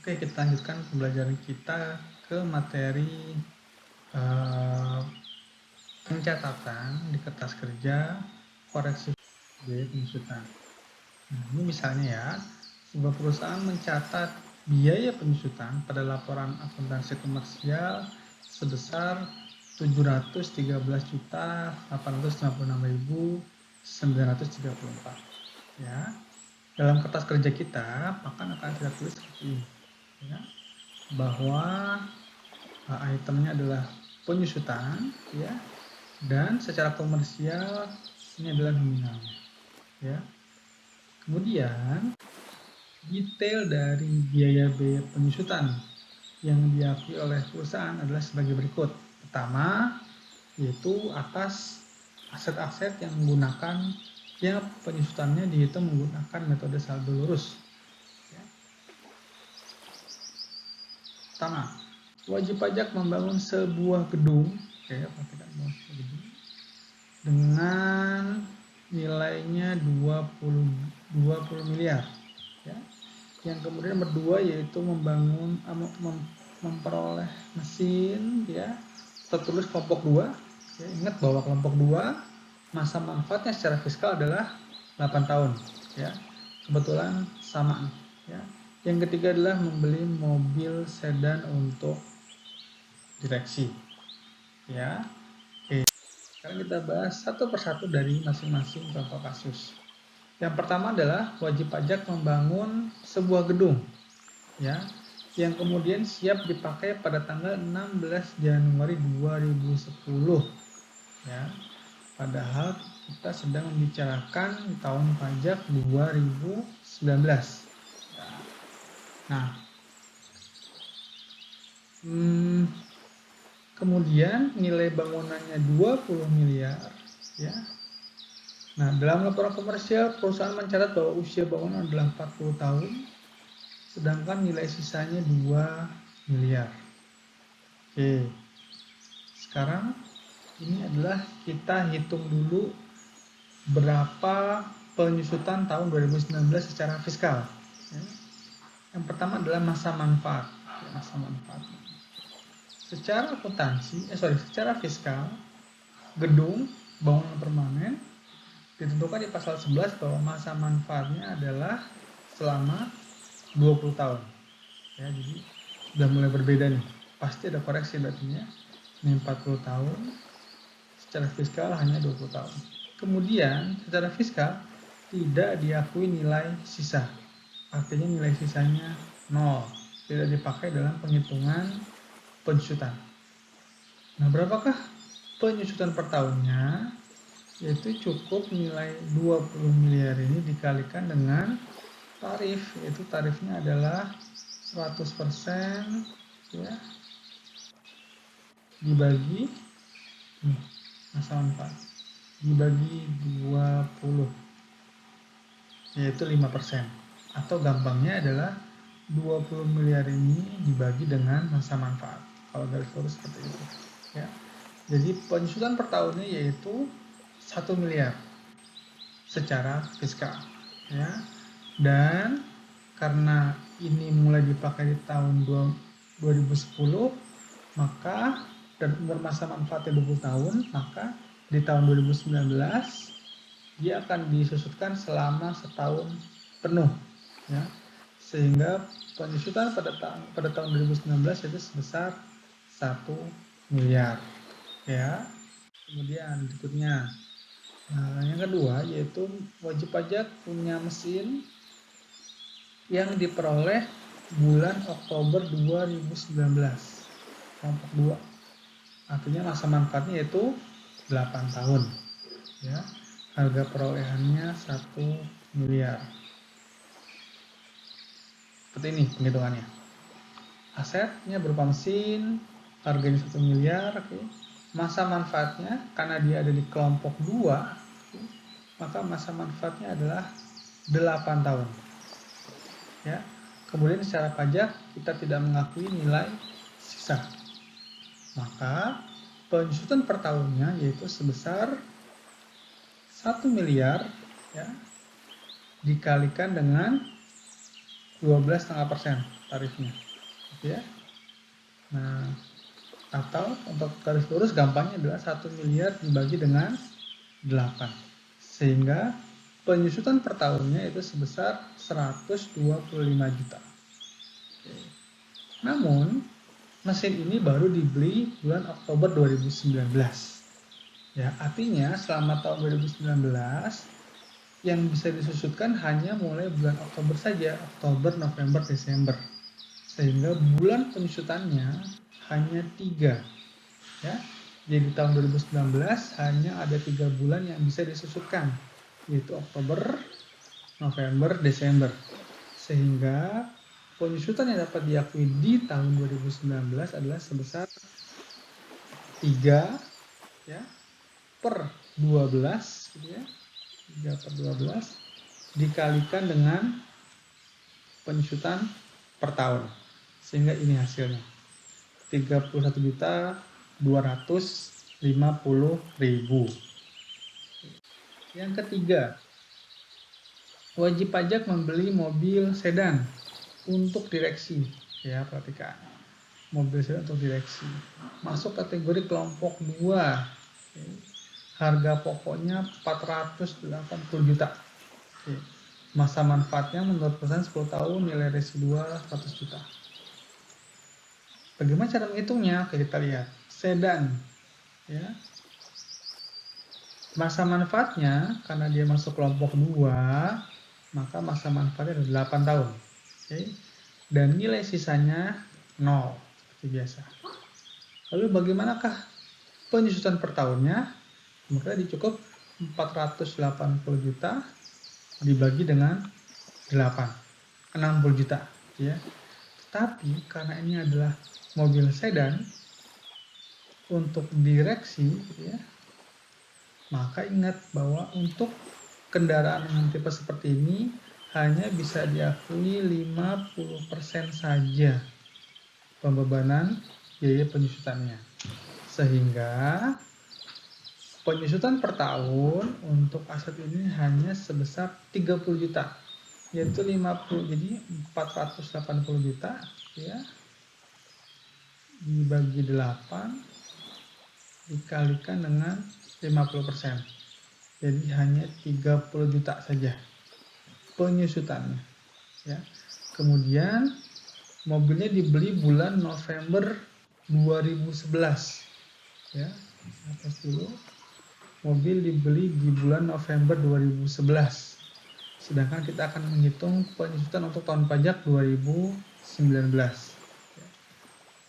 Oke, kita lanjutkan pembelajaran kita ke materi pencatatan di kertas kerja, koreksi biaya penyusutan. Nah, ini misalnya ya, sebuah perusahaan mencatat biaya penyusutan pada laporan akuntansi komersial sebesar 713.856.934. Ya, dalam kertas kerja kita, maka akan kita tulis seperti ini, ya, bahwa itemnya adalah penyusutan, ya, dan secara komersial ini adalah nominalnya, ya. Kemudian detail dari biaya-biaya penyusutan yang diakui oleh perusahaan adalah sebagai berikut. Pertama, yaitu atas aset-aset yang menggunakan penyusutannya dihitung menggunakan metode saldo lurus. Ya. Pertama, wajib pajak membangun sebuah gedung, perhatikan, gedung dengan nilainya 20 miliar. Ya. Yang kemudian berdua yaitu membangun memperoleh mesin, ya, tertulis kelompok 2. Ya, ingat bahwa kelompok 2 masa manfaatnya secara fiskal adalah 8 tahun, ya. Kebetulan sama, ya. Yang ketiga adalah membeli mobil sedan untuk direksi, ya. Oke. Sekarang kita bahas satu persatu dari masing-masing contoh kasus. Yang pertama adalah wajib pajak membangun sebuah gedung, ya, yang kemudian siap dipakai pada tanggal 16 Januari 2010, ya. Padahal kita sedang membicarakan tahun pajak 2019. Nah, kemudian nilai bangunannya 20 miliar, ya. Nah, dalam laporan komersial perusahaan mencatat bahwa usia bangunan adalah 40 tahun, sedangkan nilai sisanya 2 miliar. Oke. Sekarang ini adalah kita hitung dulu berapa penyusutan tahun 2019 secara fiskal. Ya. Yang pertama adalah masa manfaat. Ya, masa manfaat. Secara fiskal, gedung bangunan permanen ditentukan di pasal 11 bahwa masa manfaatnya adalah selama 20 tahun. Ya, jadi sudah mulai berbeda nih. Pasti ada koreksi berarti ya. Ini 40 tahun, secara fiskal hanya 20 tahun. Kemudian secara fiskal tidak diakui nilai sisa. Artinya nilai sisanya 0, tidak dipakai dalam penghitungan penyusutan. Nah, berapakah penyusutan per tahunnya? Yaitu cukup nilai 20 miliar ini dikalikan dengan tarif, yaitu tarifnya adalah 100%, ya, dibagi masa manfaat dibagi 20, yaitu 5%. Atau gampangnya adalah 20 miliar ini dibagi dengan masa manfaat. Kalau garis lurus seperti itu, ya. Jadi penyusutan per tahunnya yaitu 1 miliar secara fiskal, ya. Dan karena ini mulai dipakai di tahun 2010, maka dan umur masa manfaatnya 20 tahun, maka di tahun 2019 dia akan disusutkan selama setahun penuh, ya. Sehingga penyusutan pada tahun 2019 itu sebesar 1 miliar, ya. Kemudian berikutnya, yang kedua yaitu wajib pajak punya mesin yang diperoleh bulan Oktober 2019, kelompok 2. Artinya masa manfaatnya yaitu 8 tahun, ya. Harga perolehannya 1 miliar. Seperti ini penghitungannya. Asetnya berupa mesin, harganya 1 miliar, oke. Masa manfaatnya karena dia ada di kelompok 2, maka masa manfaatnya adalah 8 tahun. Ya. Kemudian secara pajak kita tidak mengakui nilai sisa. Maka penyusutan per tahunnya yaitu sebesar 1 miliar, ya, dikalikan dengan 12,5% tarifnya, gitu ya. Nah, atau untuk garis lurus gampangnya adalah 1 miliar dibagi dengan 8, sehingga penyusutan per tahunnya itu sebesar 125 juta. Namun mesin ini baru dibeli bulan Oktober 2019. Ya, artinya selama tahun 2019 yang bisa disusutkan hanya mulai bulan Oktober saja, Oktober, November, Desember. Sehingga bulan penyusutannya hanya 3. Ya. Jadi tahun 2019 hanya ada 3 bulan yang bisa disusutkan, yaitu Oktober, November, Desember. Sehingga penyusutan yang dapat diakui di tahun 2019 adalah sebesar 3 ya, per 12 gitu ya. 3 per 12 dikalikan dengan penyusutan per tahun, sehingga ini hasilnya 31.250.000. Yang ketiga, wajib pajak membeli mobil sedan untuk direksi. Ya, perhatikan, mobil sedan untuk direksi masuk kategori kelompok 2. Harga pokoknya 480 juta. Masa manfaatnya menurut perusahaan 10 tahun, nilai residual 100 juta. Bagaimana cara menghitungnya? Oke, kita lihat. Sedan, ya. Masa manfaatnya, karena dia masuk kelompok 2, maka masa manfaatnya adalah 8 tahun. Oke. Dan nilai sisanya 0, seperti biasa. Lalu bagaimanakah penyusutan per tahunnya? Maka dicukup 480 juta dibagi dengan 8, 60 juta. Ya. Tapi karena ini adalah mobil sedan untuk direksi, ya, maka ingat bahwa untuk kendaraan dengan tipe seperti ini hanya bisa diakui 50% saja pembebanan biaya penyusutannya. Sehingga penyusutan per tahun untuk aset ini hanya sebesar 30 juta, yaitu 50, jadi 480 juta ya dibagi 8 dikalikan dengan 50%. Jadi hanya 30 juta saja penyusutannya ya. Kemudian mobilnya dibeli bulan November 2011 ya. Atas dulu. Mobil dibeli di bulan November 2011. Sedangkan kita akan menghitung penyusutan untuk tahun pajak 2019.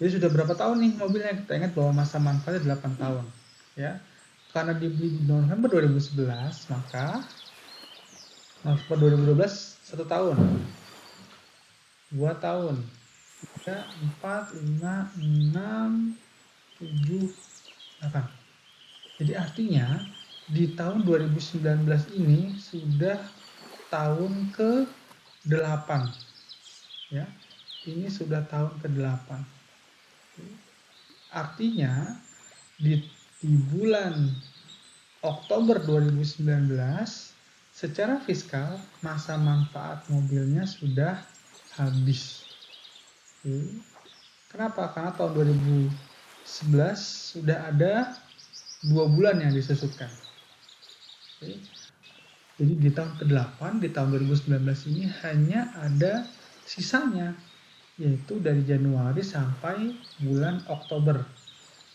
Jadi sudah berapa tahun nih mobilnya? Kita ingat bahwa masa manfaatnya 8 tahun. Ya. Karena dibeli di November 2011, maka November 2012 1 tahun. 2 tahun. 3, 4, 5, 6, 7, 8. Jadi artinya di tahun 2019 ini sudah tahun ke-8. Ya. Ini sudah tahun ke-8. Artinya di bulan Oktober 2019 secara fiskal masa manfaat mobilnya sudah habis. Kenapa? Karena tahun 2011 sudah ada 2 bulan yang disusutkan. Jadi di tahun ke-8, di tahun 2019 ini hanya ada sisanya, yaitu dari Januari sampai bulan Oktober.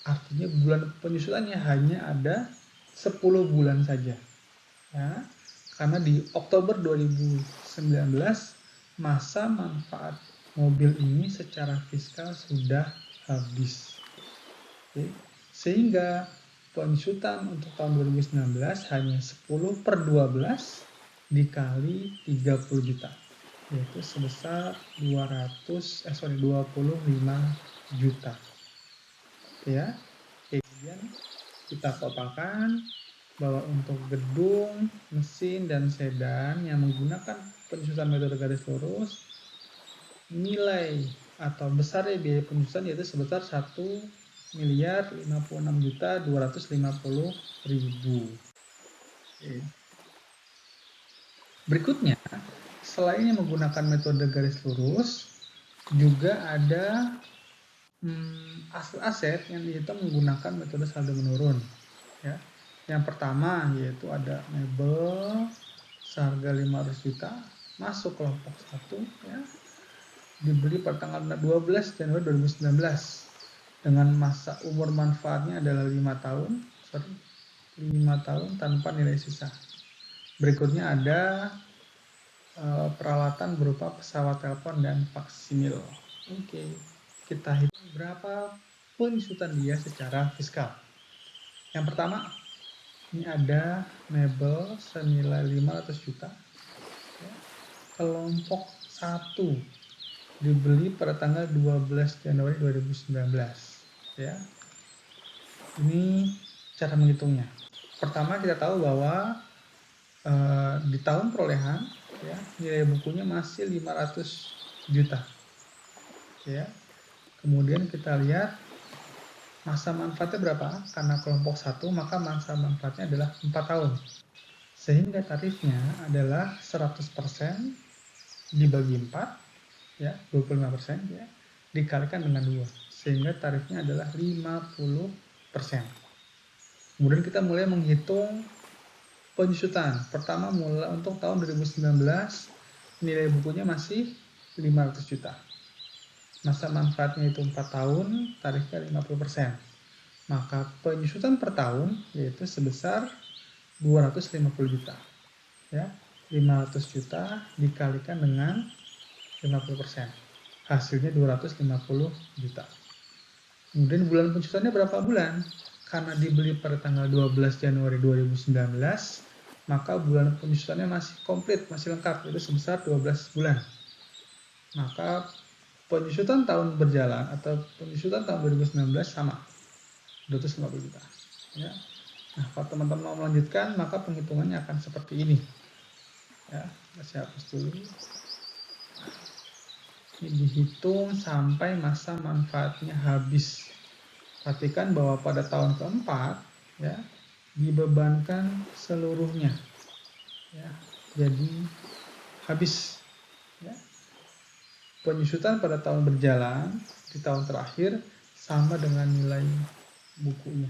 Artinya bulan penyusutannya hanya ada 10 bulan saja. Ya, karena di Oktober 2019 masa manfaat mobil ini secara fiskal sudah habis. Oke. Sehingga penyusutan untuk tahun 2019 hanya 10 per 12 dikali 30 juta. Yaitu sebesar 25 juta. Ya. Kemudian kita totalkan bahwa untuk gedung, mesin, dan sedan yang menggunakan penyusutan metode garis lurus, nilai atau besarnya biaya penyusutan yaitu sebesar 1.056.250.000. Berikutnya, selain yang menggunakan metode garis lurus, juga ada aset yang dihitung menggunakan metode saldo menurun. Ya. Yang pertama yaitu ada mebel seharga 500 juta masuk kelompok 1 ya, dibeli pada tanggal 12 Januari 2019 dengan masa umur manfaatnya adalah 5 tahun, 5 tahun tanpa nilai sisa. Berikutnya ada peralatan berupa pesawat telepon dan faksimil. Oke, kita hitung berapa penyusutan dia secara fiskal. Yang pertama, ini ada mebel senilai 500 juta. Ya. Kelompok 1 dibeli pada tanggal 12 Januari 2019. Ya. Ini cara menghitungnya. Pertama kita tahu bahwa di tahun perolehan ya, nilai bukunya masih 500 juta. Ya. Kemudian kita lihat masa manfaatnya berapa? Karena kelompok 1 maka masa manfaatnya adalah 4 tahun. Sehingga tarifnya adalah 100% dibagi 4 ya, 25% ya, dikalikan dengan 2. Sehingga tarifnya adalah 50%. Kemudian kita mulai menghitung penyusutan. Pertama mulai untuk tahun 2019 nilai bukunya masih 500 juta. Masa manfaatnya itu 4 tahun, tarifnya 50%. Maka penyusutan per tahun yaitu sebesar 250 juta. Ya, 500 juta dikalikan dengan 50%. Hasilnya 250 juta. Kemudian bulan penyusutannya berapa bulan? Karena dibeli pada tanggal 12 Januari 2019, maka bulan penyusutannya masih komplit, masih lengkap, yaitu sebesar 12 bulan. Maka penyusutan tahun berjalan atau penyusutan tahun 2019 sama 250 juta. Ya. Nah, kalau teman-teman mau melanjutkan, maka penghitungannya akan seperti ini. Ya, saya hapus dulu. Ini dihitung sampai masa manfaatnya habis. Perhatikan bahwa pada tahun keempat, ya, dibebankan seluruhnya. Ya, jadi habis. Ya. Penyusutan pada tahun berjalan di tahun terakhir sama dengan nilai bukunya.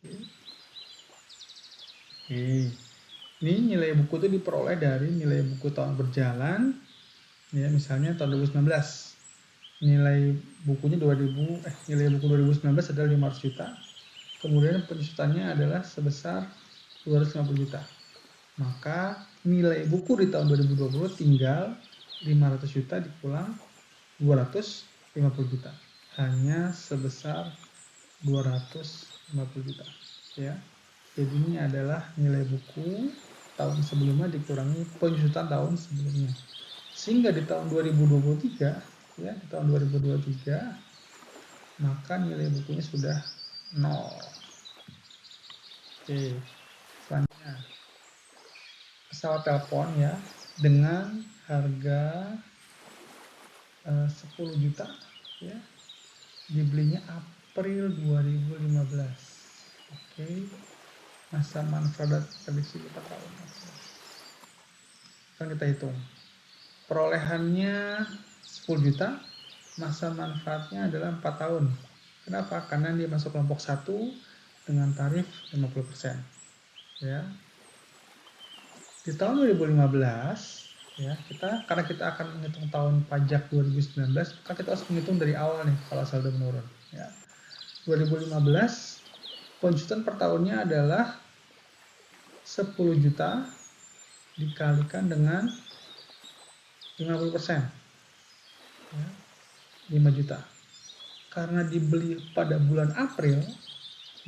Oke. Ini nilai buku itu diperoleh dari nilai buku tahun berjalan. Ya, misalnya tahun 2019. Nilai bukunya nilai buku 2019 adalah 500 juta. Kemudian penyusutannya adalah sebesar 250 juta. Maka nilai buku di tahun 2020 tinggal 500 juta dikulang 250 juta. Hanya sebesar 250 juta. Ya. Jadi ini adalah nilai buku tahun sebelumnya dikurangi penyusutan tahun sebelumnya. Sehingga di tahun 2023, ya, di tahun 2023 maka nilai bukunya sudah 0. Oke. Selanjutnya pesawat telepon ya dengan harga 10 juta ya, dibelinya April 2015. Oke. Masa manfaat prediksi 4 tahun. Sekarang kita hitung. Perolehannya 10 juta, masa manfaatnya adalah 4 tahun. Kenapa? Karena dia masuk kelompok 1 dengan tarif 50%. Ya. Di tahun 2015 ya, karena kita akan menghitung tahun pajak 2019, maka kita harus menghitung dari awal nih kalau saldo menurun ya. 2015 penyusutan per tahunnya adalah 10 juta dikalikan dengan 50%. Ya, 5 juta. Karena dibeli pada bulan April,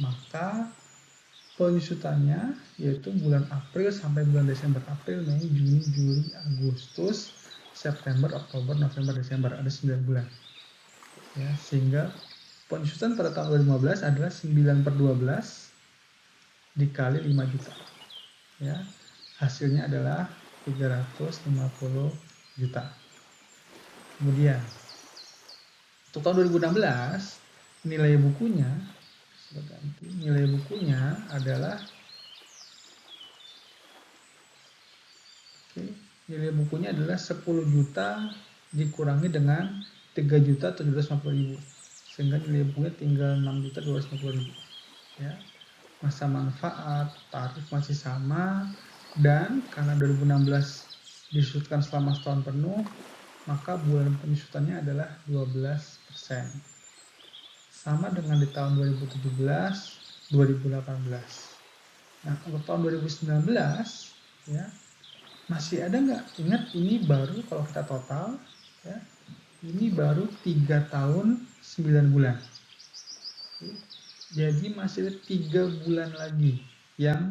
maka penyusutannya yaitu bulan April sampai bulan Desember. April, Mei, Juni, Juli, Agustus, September, Oktober, November, Desember. Ada 9 bulan. Ya, sehingga penyusutan pada tahun 2015 adalah 9/12 dikali 5 juta. Ya, hasilnya adalah 350 juta. Kemudian untuk tahun 2016 nilai bukunya adalah nilai bukunya adalah 10 juta dikurangi dengan 3.750.000, sehingga nilai bukunya tinggal 6.250.000 ya. Masa manfaat tarif masih sama, dan karena 2016 disusukan selama setahun penuh, maka bulan penyusutannya adalah 12%. Sama dengan di tahun 2017, 2018. Nah, untuk tahun 2019 ya, masih ada nggak? Ingat, ini baru kalau kita total ya, ini baru 3 tahun 9 bulan. Jadi masih ada 3 bulan lagi yang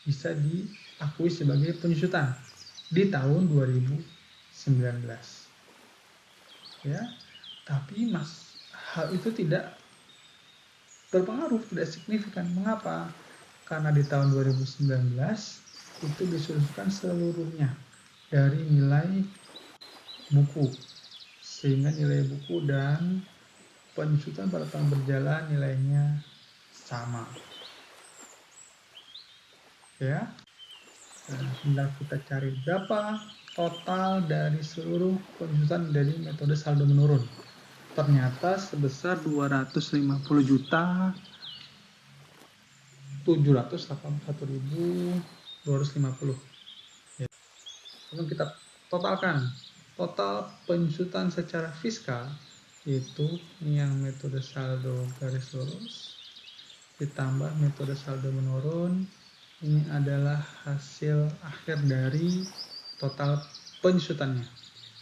bisa diakui sebagai penyusutan di tahun 2019. Ya, tapi hal itu tidak berpengaruh, tidak signifikan. Mengapa? Karena di tahun 2019 itu disusunkan seluruhnya dari nilai buku, sehingga nilai buku dan penyusutan pada tahun berjalan nilainya sama. Ya, nah, tinggal kita cari berapa total dari seluruh penyusutan dari metode saldo menurun. Ternyata sebesar 250.781.250. Ya. Lalu kita totalkan total penyusutan secara fiskal, yaitu yang metode saldo garis lurus ditambah metode saldo menurun. Ini adalah hasil akhir dari total penyusutannya.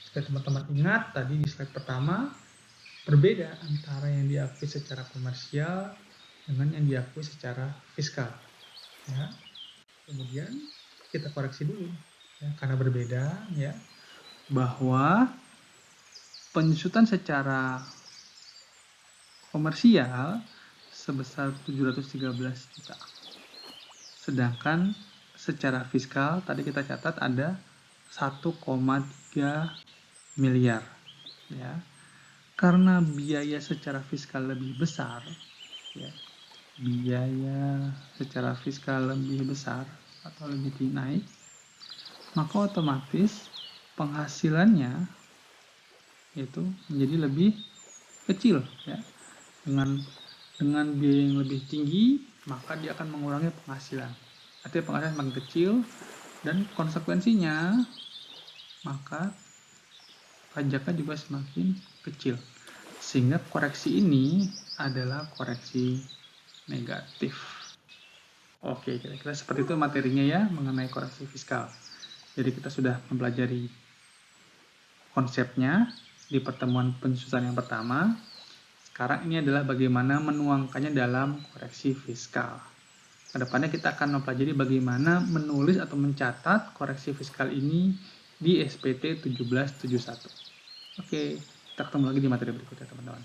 Jika teman-teman ingat tadi di slide pertama, berbeda antara yang diakui secara komersial dengan yang diakui secara fiskal. Ya. Kemudian kita koreksi dulu ya, karena berbeda ya, bahwa penyusutan secara komersial sebesar 713 juta. Sedangkan secara fiskal tadi kita catat ada 1,3 miliar ya. Karena biaya secara fiskal lebih besar ya. Biaya secara fiskal lebih besar atau lebih naik, maka otomatis penghasilannya itu menjadi lebih kecil ya. Dengan biaya yang lebih tinggi, maka dia akan mengurangi penghasilan. Artinya penghasilan semakin kecil, dan konsekuensinya maka pajaknya juga semakin kecil. Sehingga koreksi ini adalah koreksi negatif. Oke, kira-kira seperti itu materinya ya mengenai koreksi fiskal. Jadi kita sudah mempelajari konsepnya di pertemuan penyusutan yang pertama. Sekarang ini adalah bagaimana menuangkannya dalam koreksi fiskal. Kedepannya kita akan mempelajari bagaimana menulis atau mencatat koreksi fiskal ini di SPT 1771. Oke, kita ketemu lagi di materi berikutnya teman-teman.